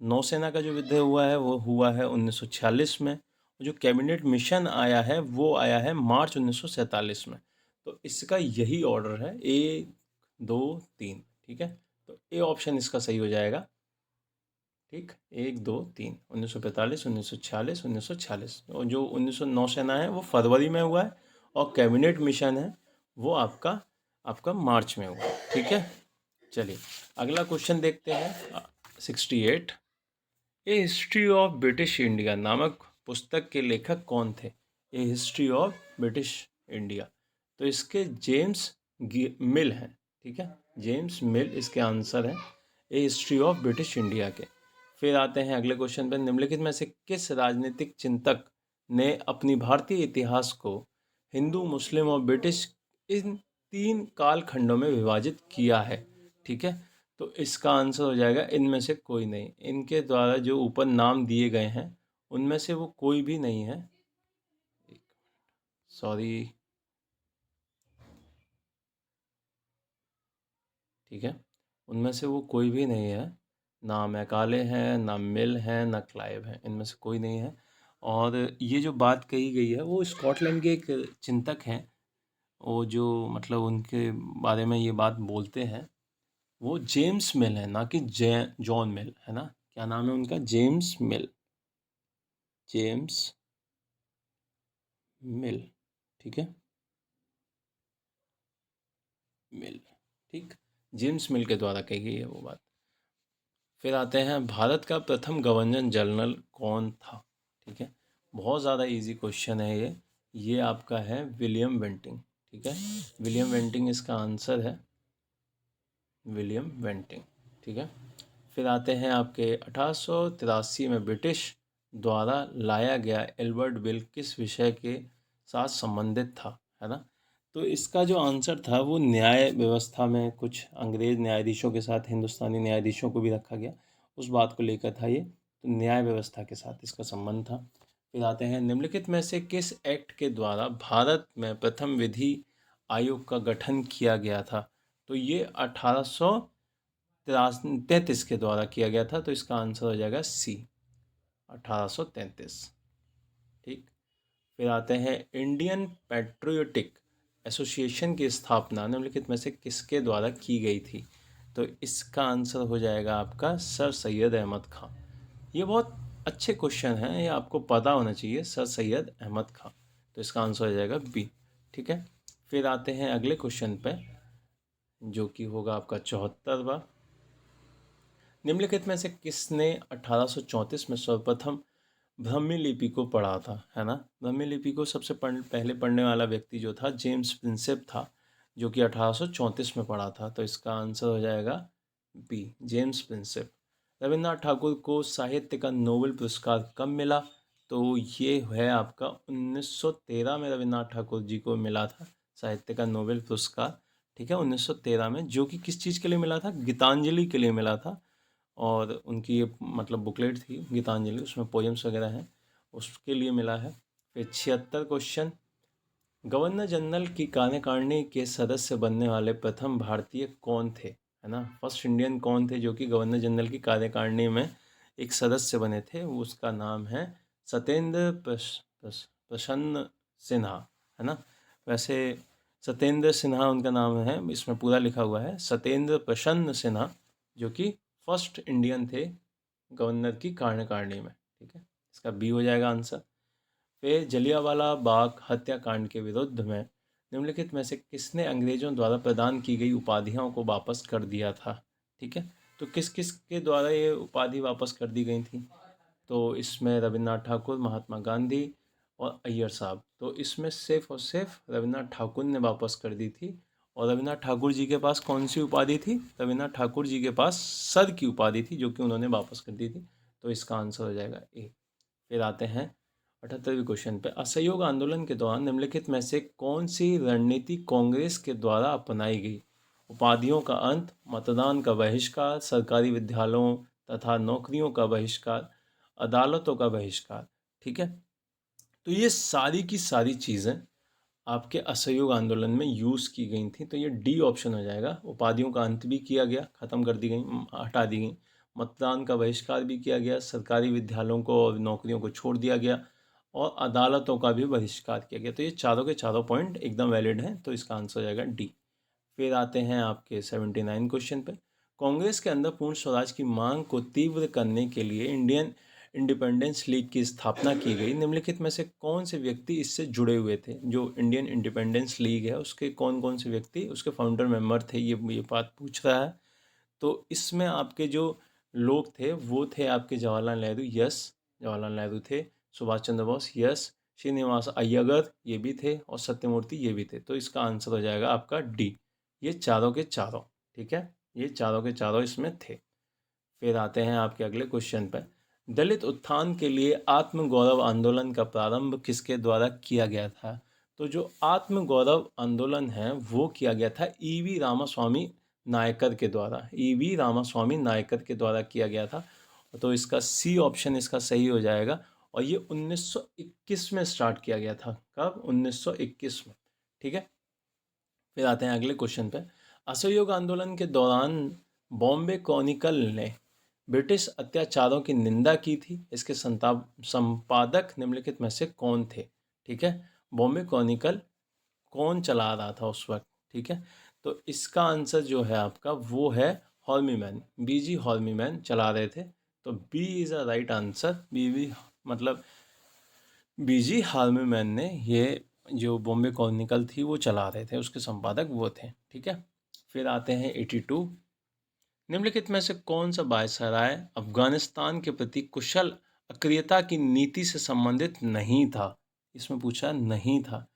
नौसेना का जो विद्रोह हुआ है वो हुआ है 1946 में। जो कैबिनेट मिशन आया है वो आया है मार्च 1947 में। तो इसका यही ऑर्डर है, 1 2 3। ठीक है, तो ए ऑप्शन इसका सही हो जाएगा। ठीक, 1 2 3, 1945, 1946, 1946। और जो 1900 नौसेना है वो फरवरी में हुआ है, और कैबिनेट मिशन है वो आपका मार्च में हुआ। ठीक है, चलिए अगला क्वेश्चन देखते हैं। 68, ए हिस्ट्री ऑफ ब्रिटिश इंडिया नामक पुस्तक के लेखक कौन थे? ए हिस्ट्री ऑफ ब्रिटिश इंडिया, तो इसके जेम्स मिल हैं। ठीक है, जेम्स मिल इसके आंसर है, ए हिस्ट्री ऑफ ब्रिटिश इंडिया के। फिर आते हैं अगले क्वेश्चन पर। निम्नलिखित में से किस राजनीतिक चिंतक ने अपनी भारतीय इतिहास को हिंदू, मुस्लिम और ब्रिटिश इन 3 कालखंडों में विभाजित किया है? ठीक है, तो इसका आंसर हो जाएगा इनमें से कोई नहीं। इनके द्वारा जो ऊपर नाम दिए गए हैं उनमें से वो कोई भी नहीं है। सॉरी, ठीक है, उनमें से वो कोई भी नहीं है। ना मैकाले हैं, ना मिल हैं, ना क्लाइव हैं, इनमें से कोई नहीं है। और ये जो बात कही गई है वो स्कॉटलैंड के एक चिंतक हैं, वो जो मतलब उनके बारे में ये बात बोलते हैं वो जेम्स मिल है, ना कि जॉन मिल, है ना। क्या नाम है उनका? जेम्स मिल, जेम्स मिल। ठीक है, मिल, ठीक, जेम्स मिल के द्वारा कही गई है वो बात। फिर आते हैं, भारत का प्रथम गवर्नर जनरल कौन था? ठीक है, बहुत ज़्यादा इजी क्वेश्चन है ये आपका है विलियम बेंटिंग। ठीक है, विलियम बेंटिंग इसका आंसर है, विलियम बेंटिंग। ठीक है, फिर आते हैं आपके 1883 में ब्रिटिश द्वारा लाया गया एल्बर्ट बिल किस विषय के साथ संबंधित था, है ना। तो इसका जो आंसर था वो न्याय व्यवस्था में कुछ अंग्रेज न्यायाधीशों के साथ हिंदुस्तानी न्यायाधीशों को भी रखा गया, उस बात को लेकर था ये। तो न्याय व्यवस्था के साथ इसका संबंध था। फिर आते हैं, निम्नलिखित में से किस एक्ट के द्वारा भारत में प्रथम विधि आयोग का गठन किया गया था? तो ये 1833 के द्वारा किया गया था। तो इसका आंसर हो जाएगा सी, 1833। ठीक। फिर आते हैं, इंडियन पेट्रियोटिक एसोसिएशन की स्थापना निम्नलिखित में से किसके द्वारा की गई थी? तो इसका आंसर हो जाएगा आपका सर सैयद अहमद खां। ये बहुत अच्छे क्वेश्चन हैं, ये आपको पता होना चाहिए, सर सैयद अहमद खां। तो इसका आंसर हो जाएगा बी। ठीक है। फिर आते हैं अगले क्वेश्चन पे, जो कि होगा आपका 74वां। निम्नलिखित में से किसने 1834 में सर्वप्रथम ब्राह्मी लिपि को पढ़ा था, है ना। ब्राह्मी लिपि को सबसे पहले पढ़ने वाला व्यक्ति जो था जेम्स प्रिंसेप था, जो कि 1834 में पढ़ा था। तो इसका आंसर हो जाएगा B, James Prinsep. Rabindranath Thakur को साहित्य का नोबेल पुरस्कार कब मिला? तो ये है आपका 1913 में रविन्द्रनाथ ठाकुर जी को मिला था साहित्य का नोबेल पुरस्कार। ठीक है, 1913 में, जो कि किस चीज़ के लिए मिला था? गीतांजलि के लिए मिला था। और उनकी ये मतलब बुकलेट थी गीतांजलि, उसमें पोएम्स वगैरह हैं, उसके लिए मिला है। फिर 76 क्वेश्चन, गवर्नर जनरल की कार्यकारिणी के सदस्य बनने वाले प्रथम भारतीय कौन थे, है ना। फर्स्ट इंडियन कौन थे जो कि गवर्नर जनरल की कार्यकारिणी में एक सदस्य बने थे? उसका नाम है सत्येंद्र प्रसन्न सिन्हा, है ना। वैसे सत्येंद्र सिन्हा उनका नाम है, इसमें पूरा लिखा हुआ है सत्येंद्र प्रसन्न सिन्हा, जो कि फर्स्ट इंडियन थे गवर्नर की कार्यकारिणी में। ठीक है, इसका बी हो जाएगा आंसर। फिर जलियांवाला बाग हत्याकांड के विरुद्ध में निम्नलिखित में से किसने अंग्रेजों द्वारा प्रदान की गई उपाधियों को वापस कर दिया था? ठीक है, तो किस किस के द्वारा ये उपाधि वापस कर दी गई थी? तो इसमें रविन्द्रनाथ ठाकुर, महात्मा गांधी और अय्यर साहब। तो इसमें सिर्फ और सिर्फ रविन्द्रनाथ ठाकुर ने वापस कर दी थी। और रविन्द्रनाथ ठाकुर जी के पास कौन सी उपाधि थी? रविन्द्रनाथ ठाकुर जी के पास सर की उपाधि थी, जो कि उन्होंने वापस कर दी थी। तो इसका आंसर हो जाएगा ए। फिर आते हैं 78वें क्वेश्चन पे, असहयोग आंदोलन के दौरान निम्नलिखित में से कौन सी रणनीति कांग्रेस के द्वारा अपनाई गई? उपाधियों का अंत, मतदान का बहिष्कार, सरकारी विद्यालयों तथा नौकरियों का बहिष्कार, अदालतों का बहिष्कार। ठीक है, तो ये सारी की सारी चीज़ें आपके असहयोग आंदोलन में यूज़ की गई थी। तो ये डी ऑप्शन हो जाएगा। उपाधियों का अंत भी किया गया, ख़त्म कर दी गई, हटा दी गई। मतदान का बहिष्कार भी किया गया, सरकारी विद्यालयों को और नौकरियों को छोड़ दिया गया, और अदालतों का भी बहिष्कार किया गया। तो ये चारों के चारों पॉइंट एकदम वैलिड हैं। तो इसका आंसर हो जाएगा डी। फिर आते हैं आपके 79 क्वेश्चन पे, कांग्रेस के अंदर पूर्ण स्वराज की मांग को तीव्र करने के लिए इंडियन इंडिपेंडेंस लीग की स्थापना की गई। निम्नलिखित में से कौन से व्यक्ति इससे जुड़े हुए थे? जो इंडियन इंडिपेंडेंस लीग है उसके कौन कौन से व्यक्ति उसके फाउंडर मेंबर थे, ये बात पूछ रहा है। तो इसमें आपके जो लोग थे वो थे आपके जवाहरलाल नेहरू, यस, जवाहरलाल नेहरू थे। सुभाष चंद्र बोस, यस। श्रीनिवास अय्यर, ये भी थे। और सत्यमूर्ति, ये भी थे। तो इसका आंसर हो जाएगा आपका डी, ये चारों के चारों। ठीक है, ये चारों के चारों इसमें थे। फिर आते हैं आपके अगले क्वेश्चन पर, दलित उत्थान के लिए आत्म गौरव आंदोलन का प्रारंभ किसके द्वारा किया गया था? तो जो आत्म गौरव आंदोलन है वो किया गया था ईवी रामास्वामी नायकर के द्वारा, ईवी रामास्वामी नायकर के द्वारा किया गया था। तो इसका सी ऑप्शन इसका सही हो जाएगा। और ये 1921 में स्टार्ट किया गया था। कब? 1921 में। ठीक है, फिर आते हैं अगले क्वेश्चन पे, असहयोग आंदोलन के दौरान बॉम्बे क्रॉनिकल ने ब्रिटिश अत्याचारों की निंदा की थी। इसके संपादक निम्नलिखित में से कौन थे? ठीक है, बॉम्बे क्रॉनिकल कौन चला रहा था उस वक्त? ठीक है, तो इसका आंसर जो है आपका वो है हॉर्मीमैन, बीजी हॉर्मीमैन चला रहे थे। तो B is a right answer. B मतलब बीजी हार्मीमैन ने ये जो बॉम्बे क्रॉनिकल थी वो चला रहे थे, उसके संपादक वो थे। ठीक है, फिर आते हैं 82, निम्नलिखित में से कौन सा वायसराय अफगानिस्तान के प्रति कुशल अक्रियता की नीति से संबंधित नहीं था? इसमें पूछा नहीं था।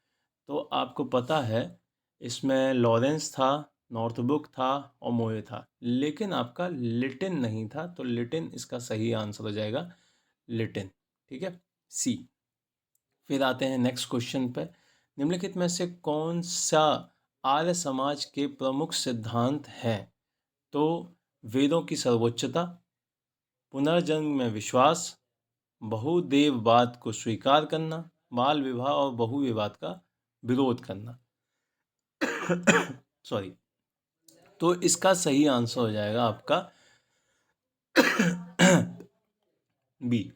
तो आपको पता है इसमें लॉरेंस था, नॉर्थब्रुक था और मोए था, लेकिन आपका लिटिन नहीं था। तो लिटिन इसका सही आंसर हो जाएगा, लिटिन। ठीक है, सी। फिर आते हैं नेक्स्ट क्वेश्चन पे। निम्नलिखित में से कौन सा आर्य समाज के प्रमुख सिद्धांत है? तो वेदों की सर्वोच्चता, पुनर्जन्म में विश्वास, बहुदेववाद को स्वीकार करना, बाल विवाह और बहुविवाद का विरोध करना। सॉरी। तो इसका सही आंसर हो जाएगा आपका बी,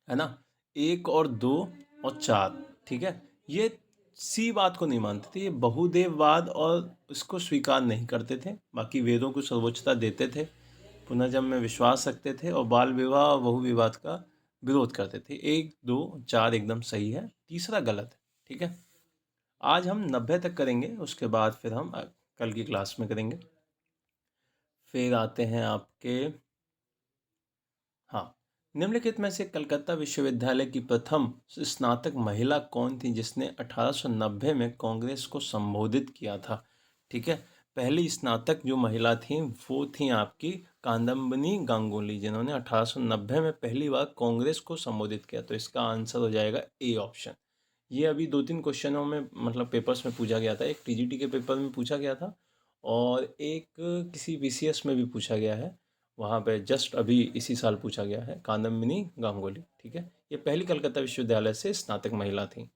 है ना। 1 और 2 और 4, ठीक है। ये सी बात को नहीं मानते थे, ये बहुदेववाद और इसको स्वीकार नहीं करते थे, बाकी वेदों को सर्वोच्चता देते थे, पुनर्जन्म में विश्वास रखते थे और बाल विवाह और बहुविवाद का विरोध करते थे। 1, 2, 4 एकदम सही है, तीसरा गलत है, ठीक है। आज हम 90 तक करेंगे, उसके बाद फिर हम कल की क्लास में करेंगे। फिर आते हैं आपके, हाँ, निम्नलिखित में से कलकत्ता विश्वविद्यालय की प्रथम स्नातक महिला कौन थी जिसने 1890 में कांग्रेस को संबोधित किया था? ठीक है, पहली स्नातक जो महिला थी वो थी आपकी कादम्बिनी गांगुली, जिन्होंने 1890 में पहली बार कांग्रेस को संबोधित किया। तो इसका आंसर हो जाएगा ए ऑप्शन। ये अभी 2-3 क्वेश्चनों में मतलब पेपर्स में पूछा गया था, एक टीजीटी के पेपर में पूछा गया था और एक किसी बीसीएस में भी पूछा गया है, वहाँ पे जस्ट अभी इसी साल पूछा गया है, कादम्बिनी गांगुली, ठीक है। ये पहली कलकत्ता विश्वविद्यालय से स्नातक महिला थी।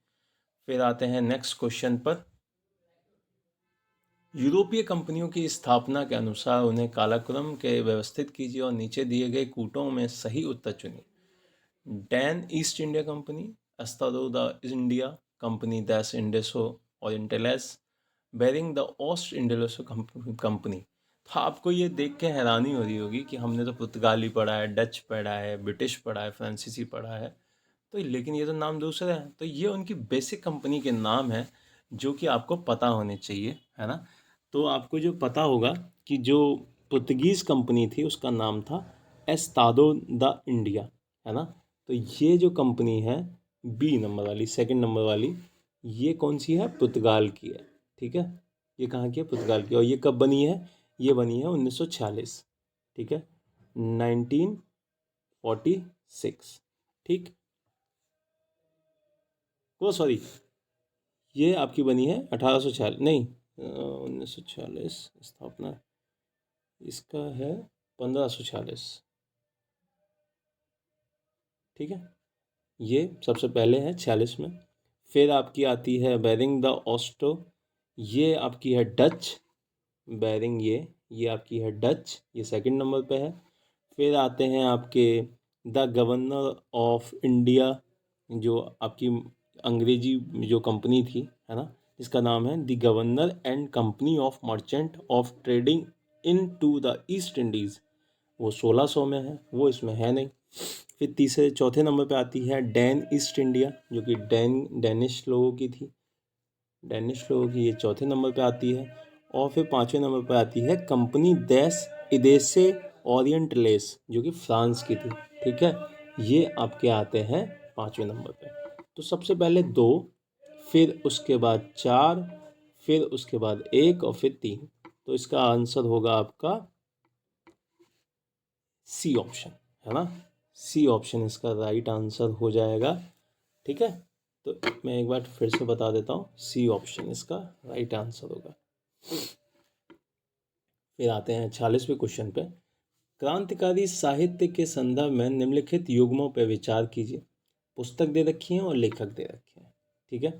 फिर आते हैं नेक्स्ट क्वेश्चन पर। यूरोपीय कंपनियों की स्थापना के अनुसार उन्हें कालक्रम के व्यवस्थित कीजिए और नीचे दिए गए कूटों में सही उत्तर चुनिए। डैन ईस्ट इंडिया कंपनी, अस्तादो द इंडिया कंपनी, दैस इंडेसो ओरिएंटलेस, बेरिंग द ओस्ट इंडेसो कंपनी। तो आपको ये देख के हैरानी हो रही होगी कि हमने तो पुर्तगाली पढ़ा है, डच पढ़ा है, ब्रिटिश पढ़ा है, फ्रांसीसी पढ़ा है, तो लेकिन ये तो नाम दूसरे हैं। तो ये उनकी बेसिक कंपनी के नाम है जो कि आपको पता होने चाहिए, है ना। तो आपको जो पता होगा कि जो पुर्तगीज़ कंपनी थी उसका नाम था एस्तादो द इंडिया, है ना। तो ये जो कंपनी है बी नंबर वाली, सेकंड नंबर वाली, ये कौन सी है? पुर्तगाल की है, ठीक है। ये कहाँ की है? पुर्तगाल की। और ये कब बनी है? ये बनी है 1946, ठीक है, 1946, ठीक। वो सॉरी, ये आपकी बनी है 1846, नहीं 1946 स्थापना, इसका है 1546, ठीक है। ये सबसे पहले है 46 में। फिर आपकी आती है बेरिंग द ओस्टो, ये आपकी है डच, बेरिंग ये आपकी है डच, ये सेकंड नंबर पे है। फिर आते हैं आपके द गवर्नर ऑफ इंडिया, जो आपकी अंग्रेजी जो कंपनी थी, है ना, इसका नाम है the governor and company of merchant of trading into the East Indies, वो 1600 में है, वो इसमें है नहीं। फिर चौथे नंबर पे आती है डैन ईस्ट इंडिया, जो कि डेनिश लोगों की थी, डेनिश लोगों की, ये चौथे नंबर पे आती है। और फिर पाँचवें नंबर पे आती है कंपनी देस इदेसे ओरिएंटलेस, जो कि फ्रांस की थी, ठीक है। ये आपके आते हैं पाँचवें नंबर पे। तो सबसे पहले 2, फिर उसके बाद 4, फिर उसके बाद 1 और फिर 3। तो इसका आंसर होगा आपका सी ऑप्शन, है ना। सी ऑप्शन इसका राइट आंसर हो जाएगा, ठीक है। तो मैं एक बार फिर से बता देता हूँ, सी ऑप्शन इसका राइट आंसर होगा। फिर आते हैं 46वें क्वेश्चन पे। क्रांतिकारी साहित्य के संदर्भ में निम्नलिखित युग्मों पर विचार कीजिए। पुस्तक दे रखी है और लेखक दे रखे हैं, ठीक है।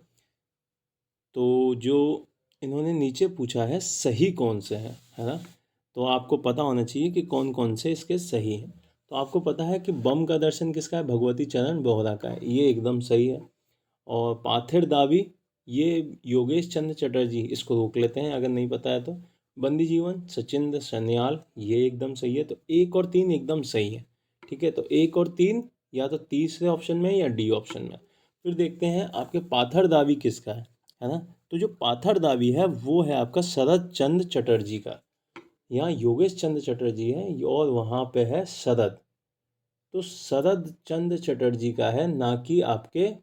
तो जो इन्होंने नीचे पूछा है सही कौन से हैं, है ना, तो आपको पता होना चाहिए कि कौन कौन से इसके सही हैं। तो आपको पता है कि बम का दर्शन किसका है? भगवती चरण बोहरा का है, ये एकदम सही है। और पाथिर दावी, ये योगेश चंद्र चटर्जी, इसको रोक लेते हैं अगर नहीं पता है तो। बंदी जीवन सचिंद्र सन्याल, ये एकदम सही है। तो 1 और 3 एकदम सही है, ठीक है। तो 1 और 3 या तो तीसरे ऑप्शन में या डी ऑप्शन में। फिर देखते हैं आपके पाथर दावी किसका है ना। तो जो पाथर दावी है वो है आपका शरद चंद्र चटर्जी का। यहाँ योगेश चंद्र चटर्जी है और वहाँ पे है शरद, तो शरद चंद्र चटर्जी का है, ना कि आपके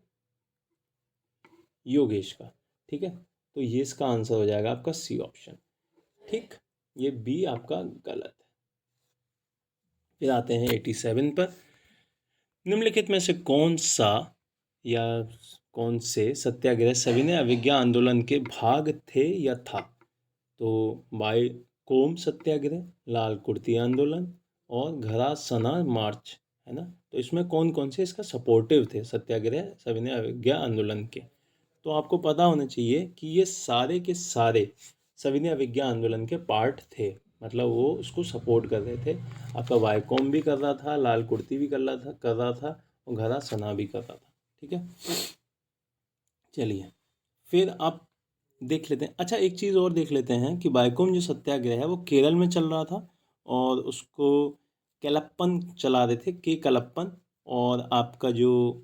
योगेश का, ठीक है। तो ये इसका आंसर हो जाएगा आपका सी ऑप्शन, ठीक। ये बी आपका गलत है। फिर आते हैं 87 पर। निम्नलिखित में से कौन सा या कौन से सत्याग्रह सविनय अवज्ञा आंदोलन के भाग थे या था? तो बाईकोम सत्याग्रह, लाल कुर्ती आंदोलन और घरा सना मार्च, है ना। तो इसमें कौन कौन से इसका सपोर्टिव थे सत्याग्रह सविनय अवज्ञा आंदोलन के? तो आपको पता होना चाहिए कि ये सारे के सारे सविनय अवज्ञा आंदोलन के पार्ट थे, मतलब वो उसको सपोर्ट कर रहे थे। आपका वाईकॉम भी कर रहा था, लाल कुर्ती भी कर रहा था और घरा सना भी कर रहा था। ठीक है, चलिए फिर आप देख लेते हैं। अच्छा, एक चीज़ और देख लेते हैं कि वाईकोम जो सत्याग्रह है वो केरल में चल रहा था और उसको केलप्पन चला रहे थे, के कलप्पन। और आपका जो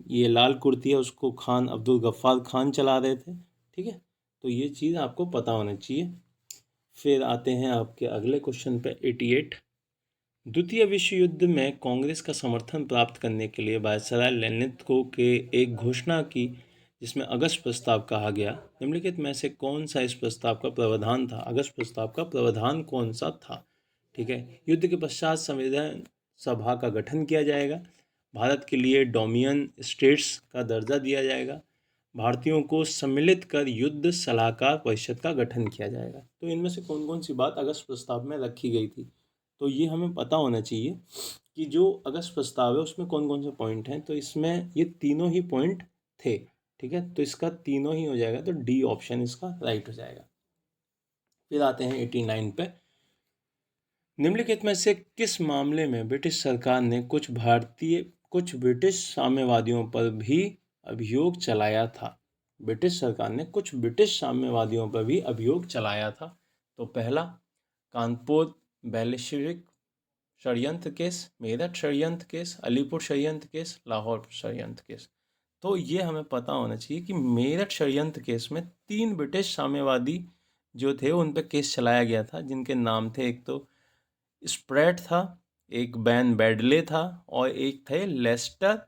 ये लाल कुर्ती है उसको खान अब्दुल गफ्फार खान चला रहे थे। ठीक है, तो ये चीज़ आपको पता होना चाहिए। फिर आते हैं आपके अगले क्वेश्चन पे 88। द्वितीय विश्व युद्ध में कांग्रेस का समर्थन प्राप्त करने के लिए वायसराय लेनिन के एक घोषणा की जिसमें अगस्त प्रस्ताव कहा गया। निम्नलिखित में से कौन सा इस प्रस्ताव का प्रावधान था? अगस्त प्रस्ताव का प्रावधान कौन सा था? ठीक है, युद्ध के पश्चात संविधान सभा का गठन किया जाएगा, भारत के लिए डोमिनियन स्टेट्स का दर्जा दिया जाएगा, भारतीयों को सम्मिलित कर युद्ध सलाहकार परिषद का गठन किया जाएगा। तो इनमें से कौन कौन सी बात अगस्त प्रस्ताव में रखी गई थी? तो ये हमें पता होना चाहिए कि जो अगस्त प्रस्ताव है उसमें कौन कौन से पॉइंट हैं। तो इसमें ये तीनों ही पॉइंट थे। ठीक है, तो इसका तीनों ही हो जाएगा, तो डी ऑप्शन इसका राइट हो जाएगा। फिर आते हैं 89 पे। निम्नलिखित में से किस मामले में ब्रिटिश सरकार ने कुछ ब्रिटिश साम्यवादियों पर भी अभियोग चलाया था? ब्रिटिश सरकार ने कुछ ब्रिटिश साम्यवादियों पर भी अभियोग चलाया था। तो पहला, कानपुर बेलिशरिक षड्यंत्र केस, मेरठ षड्यंत्र केस, अलीपुर षड्यंत्र केस, लाहौर षड्यंत्र केस। तो ये हमें पता होना चाहिए कि मेरठ षड्यंत्र केस में 3 ब्रिटिश साम्यवादी जो थे उन पर केस चलाया गया था, जिनके नाम थे, एक तो स्प्रेट था, एक बैन बैडले था और एक थे लेस्टर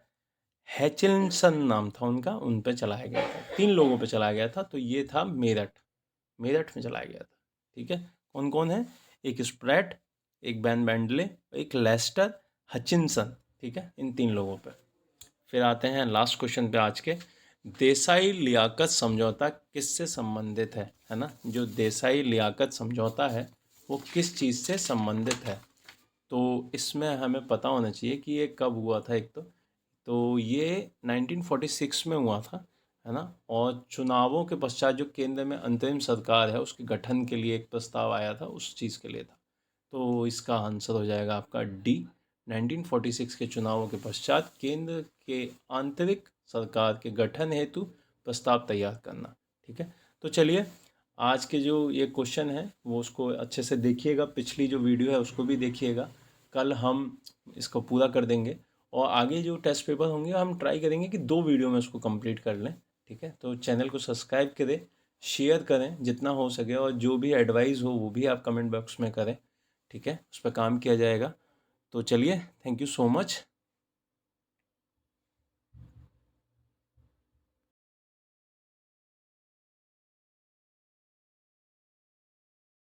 हैचिल्सन नाम था उनका, उन पे चलाया गया था। 3 लोगों पे चलाया गया था। तो ये था मेरठ में चलाया गया था। ठीक है, कौन कौन है? एक स्प्रेट, एक बैन बैडले, एक लेस्टर हचिनसन। ठीक है, इन 3 लोगों पे। फिर आते हैं लास्ट क्वेश्चन पे आज के। देसाई लियाकत समझौता किससे संबंधित है ना। जो देसाई लियाकत समझौता है वो किस चीज़ से संबंधित है? तो इसमें हमें पता होना चाहिए कि ये कब हुआ था। एक तो ये 1946 में हुआ था, है ना। और चुनावों के पश्चात जो केंद्र में अंतरिम सरकार है उसके गठन के लिए एक प्रस्ताव आया था, उस चीज़ के लिए था। तो इसका आंसर हो जाएगा आपका डी। 1946 के चुनावों के पश्चात केंद्र के आंतरिक सरकार के गठन हेतु प्रस्ताव तैयार करना। ठीक है, तो चलिए आज के जो ये क्वेश्चन है वो उसको अच्छे से देखिएगा, पिछली जो वीडियो है उसको भी देखिएगा। कल हम इसको पूरा कर देंगे और आगे जो टेस्ट पेपर होंगे हम ट्राई करेंगे कि 2 वीडियो में उसको कंप्लीट कर लें। ठीक है, तो चैनल को सब्सक्राइब करें, शेयर करें जितना हो सके, और जो भी एडवाइस हो वो भी आप कमेंट बॉक्स में करें। ठीक है, उस पर काम किया जाएगा। तो चलिए, थैंक यू सो मच।